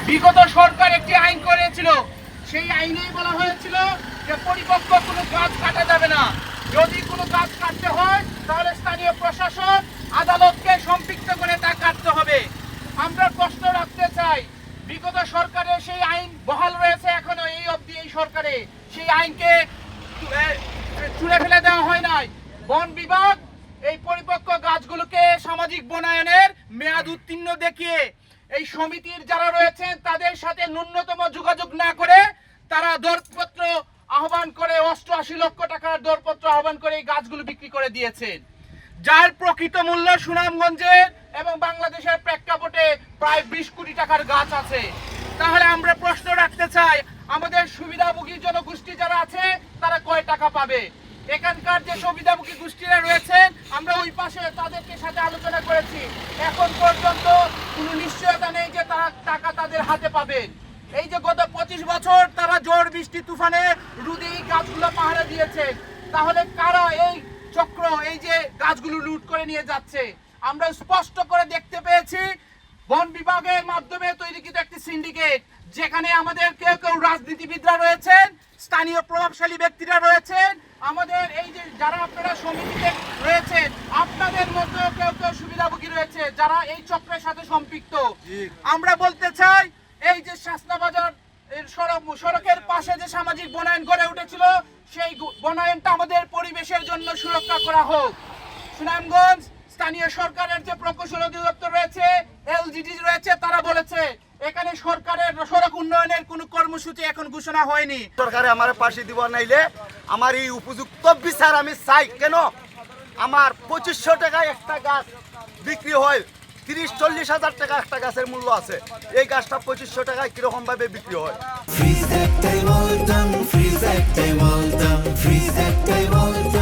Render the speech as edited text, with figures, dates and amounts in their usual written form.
বিগত সরকার একটি আইন করেছিল, সেই আইনেই বলা হয়েছিল যে পরিপক্ক কোনো গাছ কাটা যাবে না। যদি কোনো গাছ কাটতে হয় তাহলে স্থানীয় প্রশাসন আদালতকে সম্পৃক্ত করে তা কাটতে হবে। আমরা প্রশ্ন রাখতে চাই, বিগত সরকারের সেই আইন বহাল রয়েছে এখনো এই অবধি এই সরকারে, সেই আইনকে ছুঁড়ে ফেলে দেওয়া হয় নাই। বন বিভাগ এই পরিপক্ক গাছগুলোকে সামাজিক বনায়নের মেয়াদ উত্তীর্ণ দেখিয়ে এই সমিতির যারা রয়েছেন তাদের সাথে ন্যূনতম যোগাযোগ না করে তারা দরপত্র আহ্বান করে 88 লক্ষ টাকার দরপত্র আহ্বান করে এই গাছগুলো বিক্রি করে দিয়েছেন, যার প্রকৃত মূল্য সুনামগঞ্জে এবং বাংলাদেশের প্রেক্ষাপটে প্রায় 20 কোটি টাকার গাছ আছে। তাহলে আমরা প্রশ্ন রাখতে চাই, আমাদের সুবিধাভোগী জনগোষ্ঠী যারা আছে তারা কয় টাকা পাবে? এখানকার যে সুবিধাভোগী গোষ্ঠীরা রয়েছে আমরা ওই পাশে তাদেরকে সাথে আলোচনা করেছি, এখন পর্যন্ত কোনো নিশ্চয়তা নেই যে তারা টাকা তাদের হাতে পাবে। এই যে গত 25 বছর তারা ঝড় বৃষ্টি তুফানে রোদে গাছগুলো পাহারা দিয়েছে, তাহলে কারা এই চক্র এই যে গাছগুলো লুট করে নিয়ে যাচ্ছে? আমরা স্পষ্ট করে দেখতে পেয়েছি বন বিভাগের মাধ্যমে তৈরিকৃত একটি সিন্ডিকেট, যেখানে আমাদের কেউ কেউ রাজনীতিবিদরা রয়েছেন, স্থানীয় প্রভাবশালী ব্যক্তিরা রয়েছেন, আমাদের এই যে যারা আপনারা সমিতিতে রয়েছেন আপনাদের মধ্যে কেউ কেউ সুবিধাভোগী রয়েছে যারা এই চক্রের সাথে সম্পৃক্ত। আমরা বলতে চাই, এই যে শাসনা বাজার সড়কের পাশে যে সামাজিক বনায়ন গড়ে উঠেছিল সেই বনায়নটা আমাদের পরিবেশের জন্য সুরক্ষা করা হোক। সুনামগঞ্জ স্থানীয় সরকারের যে প্রকৌশল অধিদপ্তর রয়েছে, এলজিডি রয়েছে, তারা বলেছে এখানে সরকারের সড়ক উন্নয়নের কোনো কর্মসূচি এখন ঘোষণা হয়নি। সরকারে আমার পাশে দিব নাইলে আমার এই উপযুক্ত বিচার আমি চাই। কেন আমার 2500 টাকায় একটা গাছ বিক্রি হয়, 30-40 হাজার টাকা একটা গাছের মূল্য আছে, এই গাছটা 2500 টাকায় কিরকম ভাবে বিক্রি হয়? Freeze that day, well done. Freeze that day, well done. Freeze that day, well done.